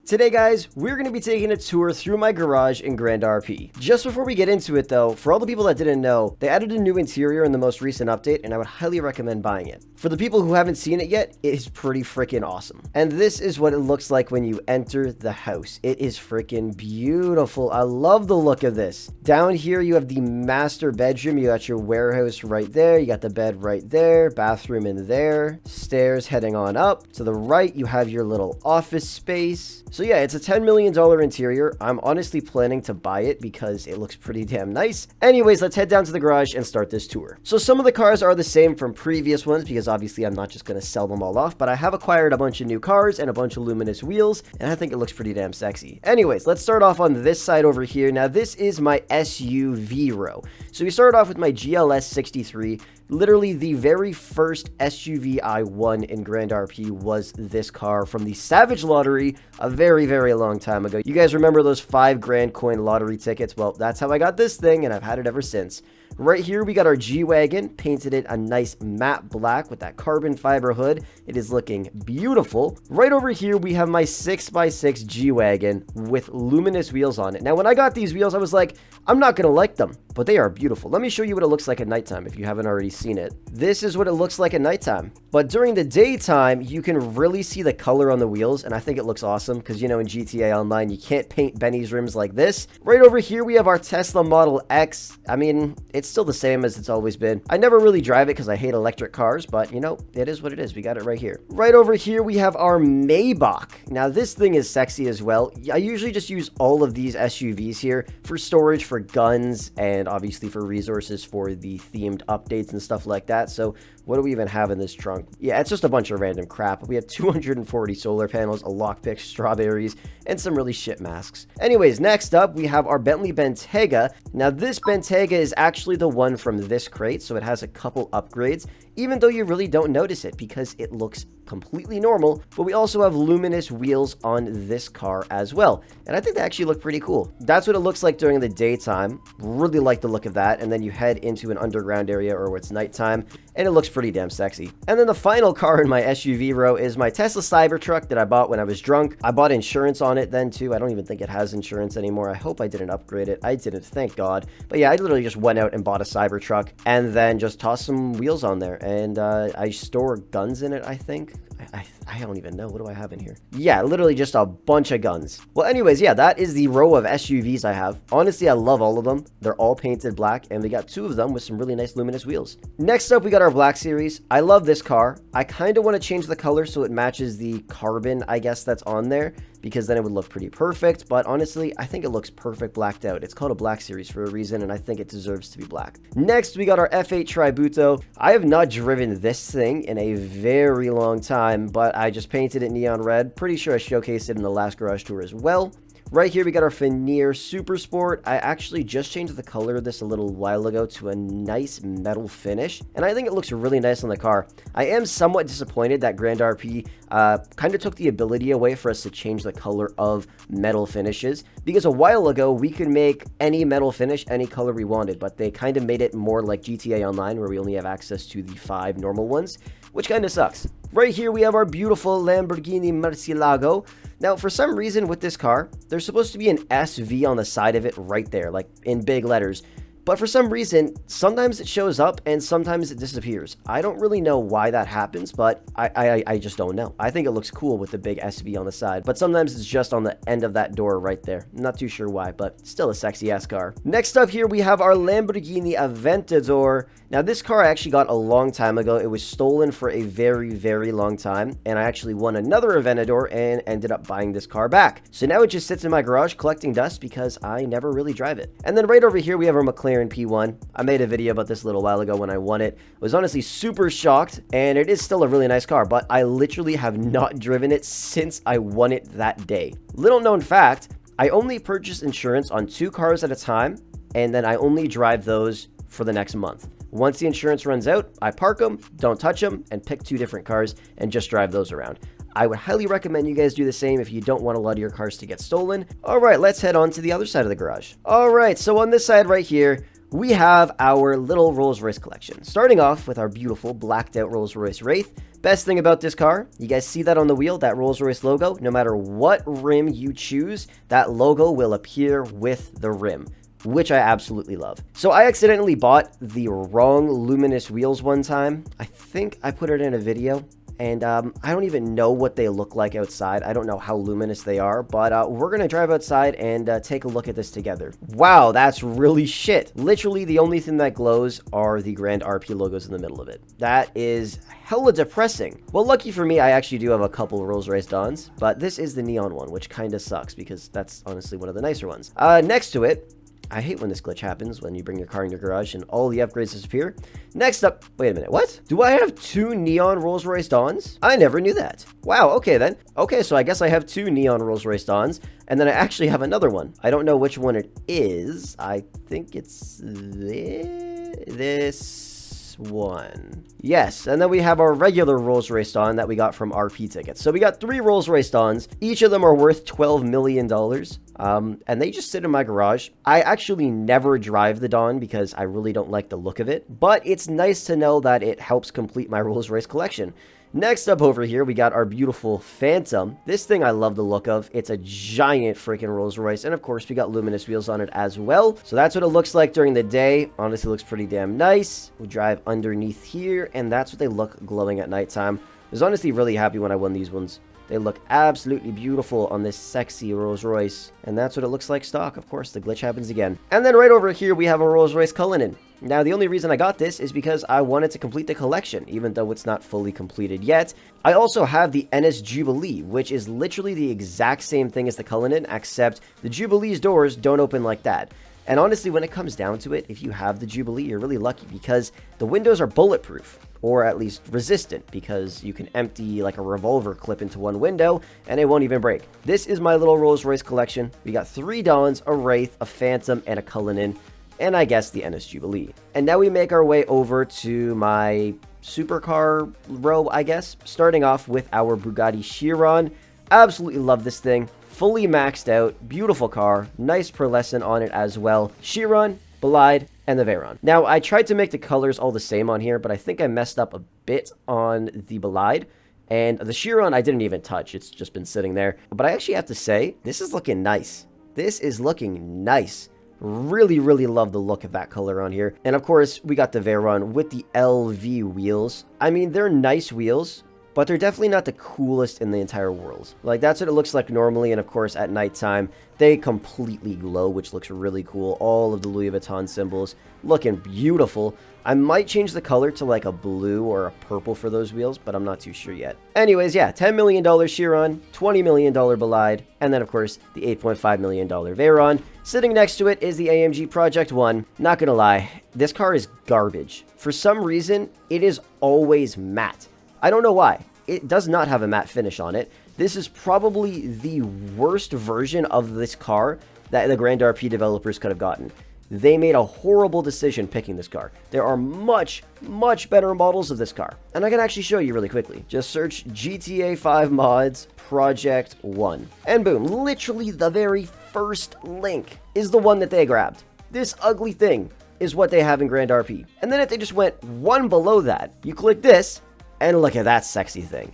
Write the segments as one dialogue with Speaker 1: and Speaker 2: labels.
Speaker 1: Today guys, we're going to be taking a tour through my garage in Grand RP. Just before we get into it though, for all the people that didn't know, they added a new interior in the most recent update and I would highly recommend buying it. For the people who haven't seen it yet, it is pretty freaking awesome. And this is what it looks like when you enter the house. It is freaking beautiful. I love the look of this. Down here you have the master bedroom. You got your warehouse right there. You got the bed right there, bathroom in there, stairs heading on up. To the right you have your little office space. So yeah, it's a $10 million interior. I'm honestly planning to buy it because it looks pretty damn nice. Anyways, let's head down to the garage and start this tour. So some of the cars are the same from previous ones because obviously I'm not just going to sell them all off, but I have acquired a bunch of new cars and a bunch of luminous wheels, and I think it looks pretty damn sexy. Anyways, let's start off on this side over here. Now this is my SUV row. So we started off with my GLS 63. Literally the very first SUV I won in Grand RP was this car from the Savage Lottery a very, very long time ago. You guys remember those 5 grand coin lottery tickets? Well, that's how I got this thing and I've had it ever since. Right here we got our G-Wagon, painted it a nice matte black with that carbon fiber hood. It is looking beautiful. Right over here we have my 6x6 G-Wagon with luminous wheels on it. Now when I got these wheels I was like, I'm not gonna like them, but they are beautiful. Let me show you what it looks like at nighttime if you haven't already seen it. This is what it looks like at nighttime. But during the daytime you can really see the color on the wheels and I think it looks awesome because, you know, in GTA Online you can't paint Benny's rims like this. Right over here we have our Tesla Model X. I mean, it's still the same as it's always been. I never really drive it because I hate electric cars, but you know, it is what it is. We got it right here. Right over here we have our Maybach. Now this thing is sexy as well. I usually just use all of these SUVs here for storage, for guns, and obviously for resources for the themed updates and stuff like that. So what do we even have in this trunk? Yeah, it's just a bunch of random crap. We have 240 solar panels, a lockpick, strawberries, and some really shit masks. Anyways, next up we have our Bentley Bentayga. Now this Bentayga is actually the one from this crate, so it has a couple upgrades, even though you really don't notice it because it looks completely normal. But we also have luminous wheels on this car as well, and I think they actually look pretty cool. That's what it looks like during the daytime. Really like the look of that. And then you head into an underground area or where it's nighttime and it looks pretty damn sexy. And then the final car in my SUV row is my Tesla Cybertruck that I bought when I was drunk. I bought insurance on it then too. I don't even think it has insurance anymore. I hope I didn't upgrade it. I didn't, thank God. But yeah, I literally just went out and bought a Cybertruck and then just tossed some wheels on there, and I store guns in it, I think. I don't even know. What do I have in here? Yeah, literally just a bunch of guns. Well, anyways, yeah, that is the row of SUVs I have. Honestly, I love all of them. They're all painted black, and we got 2 of them with some really nice luminous wheels. Next up, we got our Black Series. I love this car. I kind of want to change the color so it matches the carbon, I guess, that's on there, because then it would look pretty perfect. But honestly, I think it looks perfect blacked out. It's called a Black Series for a reason, and I think it deserves to be black. Next, we got our F8 Tributo. I have not driven this thing in a very long time, but I just painted it neon red. Pretty sure I showcased it in the last garage tour as well. Right here we got our Veneer Super Sport. I actually just changed the color of this a little while ago to a nice metal finish, and I think it looks really nice on the car. I am somewhat disappointed that Grand RP kind of took the ability away for us to change the color of metal finishes, because a while ago we could make any metal finish any color we wanted, but they kind of made it more like GTA Online where we only have access to the 5 normal ones, which kind of sucks. Right here we have our beautiful Lamborghini Murcielago. Now for some reason with this car, there's supposed to be an SV on the side of it right there, like in big letters. But for some reason, sometimes it shows up and sometimes it disappears. I don't really know why that happens, but I just don't know. I think it looks cool with the big SV on the side, but sometimes it's just on the end of that door right there. Not too sure why, but still a sexy ass car. Next up here, we have our Lamborghini Aventador. Now this car I actually got a long time ago. It was stolen for a very, very long time, and I actually won another Aventador and ended up buying this car back. So now it just sits in my garage collecting dust because I never really drive it. And then right over here, we have our McLaren P1. I made a video about this a little while ago when I won it. I was honestly super shocked, and it is still a really nice car, but I literally have not driven it since I won it that day. Little known fact, I only purchase insurance on 2 cars at a time, and then I only drive those for the next month. Once the insurance runs out, I park them, don't touch them, and pick 2 different cars and just drive those around. I would highly recommend you guys do the same if you don't want a lot of your cars to get stolen. All right, let's head on to the other side of the garage. All right, so on this side right here, we have our little Rolls-Royce collection. Starting off with our beautiful blacked out Rolls-Royce Wraith. Best thing about this car, you guys see that on the wheel, that Rolls-Royce logo? No matter what rim you choose, that logo will appear with the rim, which I absolutely love. So I accidentally bought the wrong luminous wheels one time. I think I put it in a video. And I don't even know what they look like outside. I don't know how luminous they are, but we're going to drive outside and take a look at this together. Wow, that's really shit. Literally, the only thing that glows are the Grand RP logos in the middle of it. That is hella depressing. Well, lucky for me, I actually do have a couple Rolls-Royce Dawns, but this is the neon one, which kind of sucks because that's honestly one of the nicer ones. Next to it, I hate when this glitch happens, when you bring your car in your garage and all the upgrades disappear. Next up, wait a minute, what? Do I have 2 neon Rolls-Royce Dawns? I never knew that. Wow, okay then. Okay, so I guess I have 2 neon Rolls-Royce Dawns, and then I actually have another one. I don't know which one it is. I think it's this one. Yes, and then we have our regular Rolls-Royce Dawn that we got from RP tickets. So we got 3 Rolls-Royce Dawns. Each of them are worth $12 million. And they just sit in my garage. I actually never drive the Dawn because I really don't like the look of it, but it's nice to know that it helps complete my Rolls-Royce collection. Next up over here, we got our beautiful Phantom. This thing I love the look of. It's a giant freaking Rolls-Royce. And of course, we got luminous wheels on it as well. So that's what it looks like during the day. Honestly, looks pretty damn nice. We drive underneath here, and that's what they look glowing at nighttime. I was honestly really happy when I won these ones. They look absolutely beautiful on this sexy Rolls-Royce. And that's what it looks like stock. Of course, the glitch happens again. And then right over here, we have a Rolls-Royce Cullinan. Now, the only reason I got this is because I wanted to complete the collection, even though it's not fully completed yet. I also have the NS Jubilee, which is literally the exact same thing as the Cullinan, except the Jubilee's doors don't open like that. And honestly, when it comes down to it, if you have the Jubilee, you're really lucky because the windows are bulletproof, or at least resistant, because you can empty like a revolver clip into one window and it won't even break. This is my little Rolls-Royce collection. We got 3 Dawns, a Wraith, a Phantom, and a Cullinan, and I guess the NS Jubilee. And now we make our way over to my supercar row, I guess, starting off with our Bugatti Chiron. Absolutely love this thing. Fully maxed out, beautiful car, nice pearlescent on it as well. Chiron, Bolide, and the Veyron. Now, I tried to make the colors all the same on here, but I think I messed up a bit on the Bolide. And the Chiron, I didn't even touch. It's just been sitting there. But I actually have to say, this is looking nice. This is looking nice. Really, really love the look of that color on here. And of course, we got the Veyron with the LV wheels. I mean, they're nice wheels, but they're definitely not the coolest in the entire world. Like, that's what it looks like normally, and of course, at nighttime, they completely glow, which looks really cool. All of the Louis Vuitton symbols looking beautiful. I might change the color to like a blue or a purple for those wheels, but I'm not too sure yet. Anyways, yeah, $10 million Chiron, $20 million Bolide, and then of course, the $8.5 million Veyron. Sitting next to it is the AMG Project 1. Not gonna lie, this car is garbage. For some reason, it is always matte. I don't know why. It does not have a matte finish on it. This is probably the worst version of this car that the Grand RP developers could have gotten. They made a horrible decision picking this car. There are much, much better models of this car. And I can actually show you really quickly. Just search GTA 5 mods Project 1. And boom, literally the very first link is the one that they grabbed. This ugly thing is what they have in Grand RP. And then if they just went one below that, you click this, and look at that sexy thing.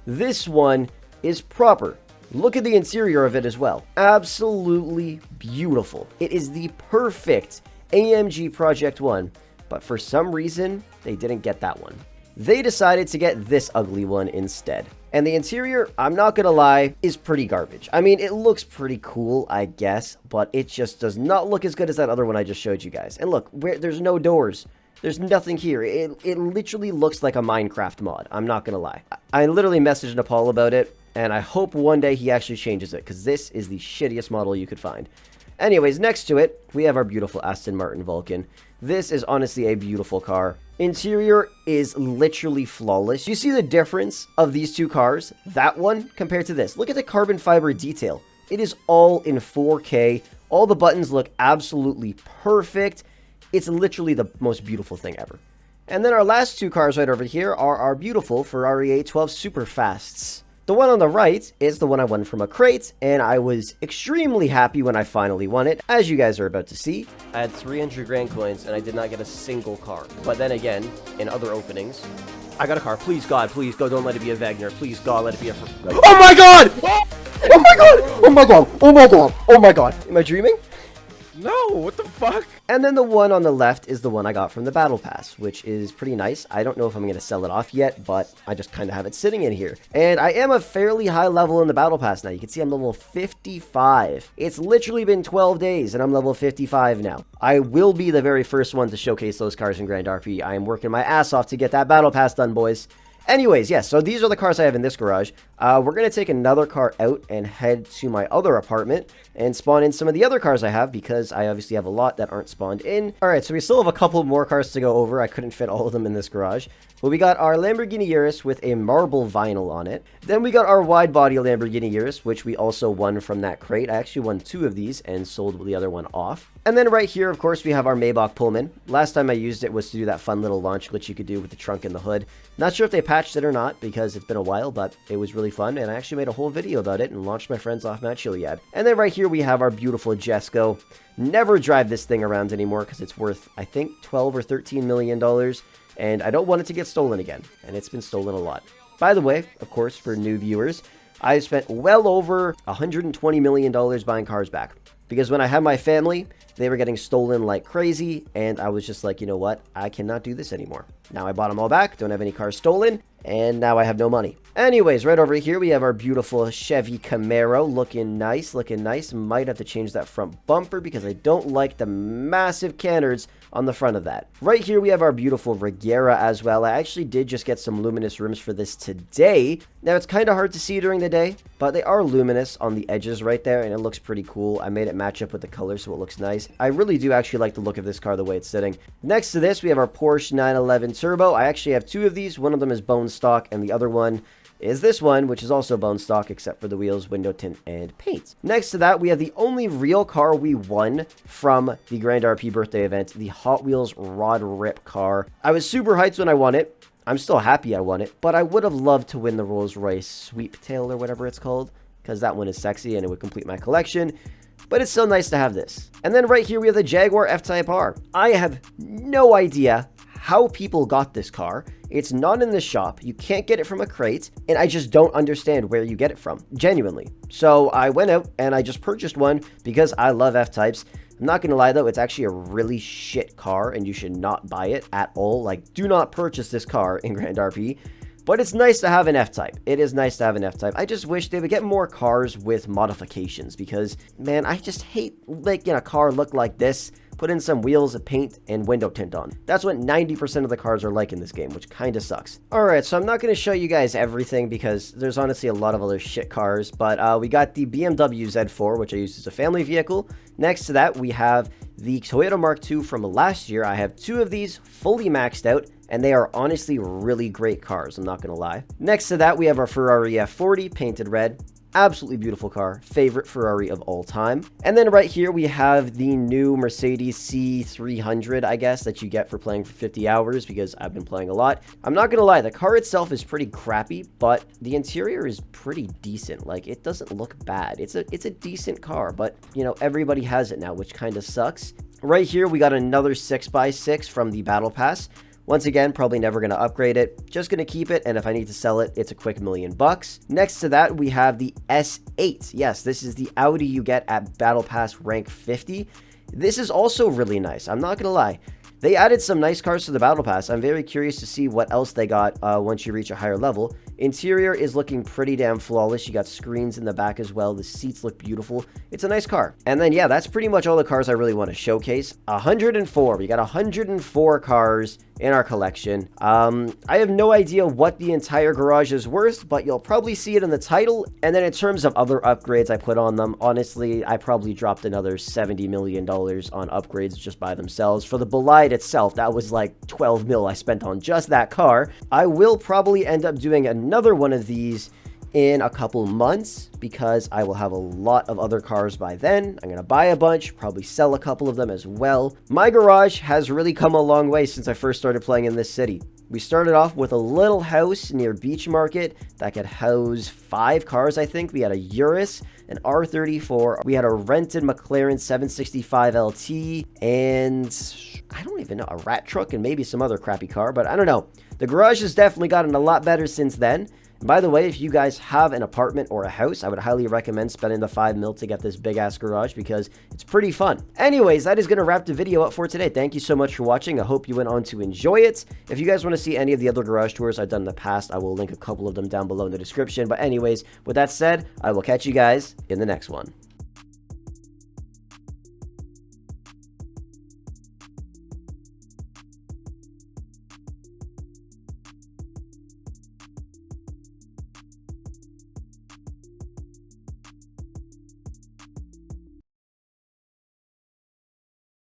Speaker 1: This one is proper. Look at the interior of it as well. Absolutely beautiful. It is the perfect AMG Project 1, but for some reason, they didn't get that one. They decided to get this ugly one instead. And the interior, I'm not gonna lie, is pretty garbage. I mean, it looks pretty cool, I guess, but it just does not look as good as that other one I just showed you guys. And look, there's no doors. There's nothing here. It literally looks like a Minecraft mod. I'm not gonna lie. I literally messaged Nepal about it, and I hope one day he actually changes it, because this is the shittiest model you could find. Anyways, next to it, we have our beautiful Aston Martin Vulcan. This is honestly a beautiful car. Interior is literally flawless. You see the difference of these two cars? That one compared to this. Look at the carbon fiber detail. It is all in 4K. All the buttons look absolutely perfect. It's literally the most beautiful thing ever. And then our last two cars right over here are our beautiful Ferrari 812 Superfasts. The one on the right is the one I won from a crate, and I was extremely happy when I finally won it, as you guys are about to see. I had 300 grand coins, and I did not get a single car. But then again, in other openings, I got a car. Please, God, don't let it be a Wagner. Please, God, let it be a... Oh my God! Oh my God! Oh my God! Oh my God! Oh my God! Am I dreaming?
Speaker 2: No, what the fuck?
Speaker 1: And then the one on the left is the one I got from the Battle Pass, which is pretty nice. I don't know if I'm going to sell it off yet, but I just kind of have it sitting in here. And I am a fairly high level in the Battle Pass now. You can see I'm level 55. It's literally been 12 days, and I'm level 55 now. I will be the very first one to showcase those cars in Grand RP. I am working my ass off to get that Battle Pass done, boys. Anyways, yes, so these are the cars I have in this garage. We're going to take another car out and head to my other apartment and spawn in some of the other cars I have because I obviously have a lot that aren't spawned in. Alright, so we still have a couple more cars to go over. I couldn't fit all of them in this garage. But we got our Lamborghini Urus with a marble vinyl on it. Then we got our wide-body Lamborghini Urus, which we also won from that crate. I actually won 2 of these and sold the other one off. And then right here, of course, we have our Maybach Pullman. Last time I used it was to do that fun little launch glitch you could do with the trunk and the hood. Not sure if they patched it or not because it's been a while, but it was really fun. And I actually made a whole video about it and launched my friends off Mount Chiliad. And then right here, we have our beautiful Jesco. Never drive this thing around anymore because it's worth, I think, $12 or $13 million. And I don't want it to get stolen again. And it's been stolen a lot. By the way, of course, for new viewers, I've spent well over $120 million buying cars back. Because when I had my family, they were getting stolen like crazy. And I was just like, you know what? I cannot do this anymore. Now I bought them all back. Don't have any cars stolen. And now I have no money. Anyways, right over here, we have our beautiful Chevy Camaro. Looking nice, looking nice. Might have to change that front bumper because I don't like the massive canners on the front of that. Right here, we have our beautiful Regera as well. I actually did just get some luminous rims for this today. Now, it's kind of hard to see during the day, but they are luminous on the edges right there, and it looks pretty cool. I made it match up with the color, so it looks nice. I really do actually like the look of this car the way it's sitting. Next to this, we have our Porsche 911 Turbo. I actually have 2 of these. One of them is bone stock, and the other one is this one, which is also bone stock except for the wheels, window tint, and paint. Next to that, we have the only real car we won from the Grand RP birthday event, the Hot Wheels Rod Rip car. I was super hyped when I won it. I'm still happy I won it, but I would have loved to win the Rolls-Royce Sweep Tail or whatever it's called, because that one is sexy and it would complete my collection. But it's so nice to have this. And then right here, we have the Jaguar F-Type R. I have no idea how people got this car. It's not in the shop. You can't get it from a crate, and I just don't understand where you get it from, genuinely. So I went out and I just purchased one because I love F-Types. I'm not going to lie, though, it's actually a really shit car, and you should not buy it at all. Like, do not purchase this car in Grand RP. But it's nice to have an F-Type. It is nice to have an F-Type. I just wish they would get more cars with modifications because, man, I just hate making a car look like this. Put in some wheels, a paint, and window tint on. That's what 90% of the cars are like in this game, which kind of sucks. Alright, so I'm not going to show you guys everything because there's honestly a lot of other shit cars, but we got the BMW Z4, which I used as a family vehicle. Next to that, we have the Toyota Mark II from last year. I have 2 of these fully maxed out, and they are honestly really great cars, I'm not going to lie. Next to that, we have our Ferrari F40 painted red. Absolutely beautiful car. Favorite Ferrari of all time. And then right here, we have the new Mercedes C300, I guess, that you get for playing for 50 hours because I've been playing a lot. I'm not going to lie, the car itself is pretty crappy, but the interior is pretty decent. Like, it doesn't look bad. It's a decent car, but, you know, everybody has it now, which kind of sucks. Right here, we got another 6x6 from the Battle Pass. Once again, probably never going to upgrade it. Just going to keep it, and if I need to sell it, it's a quick $1 million. Next to that, we have the S8. Yes, this is the Audi you get at Battle Pass rank 50. This is also really nice. I'm not going to lie. They added some nice cars to the Battle Pass. I'm very curious to see what else they got once you reach a higher level. Interior is looking pretty damn flawless. You got screens in the back as well. The seats look beautiful. It's a nice car. And then, yeah, that's pretty much all the cars I really want to showcase. 104. We got 104 cars in our collection. I have no idea what the entire garage is worth, but you'll probably see it in the title. And then in terms of other upgrades I put on them, honestly, I probably dropped another $70 million on upgrades just by themselves. For the Bolide itself, that was like 12 mil I spent on just that car. I will probably end up doing another one of these in a couple months because I will have a lot of other cars by then. I'm going to buy a bunch, probably sell a couple of them as well. My garage has really come a long way since I first started playing in this city. We started off with a little house near Beach Market that could house 5 cars, I think. We had a Urus, an R34. We had a rented McLaren 765 LT, and I don't even know, a rat truck and maybe some other crappy car, but I don't know. The garage has definitely gotten a lot better since then. And by the way, if you guys have an apartment or a house, I would highly recommend spending the 5 mil to get this big ass garage because it's pretty fun. Anyways, that is going to wrap the video up for today. Thank you so much for watching. I hope you went on to enjoy it. If you guys want to see any of the other garage tours I've done in the past, I will link a couple of them down below in the description. But anyways, with that said, I will catch you guys in the next one.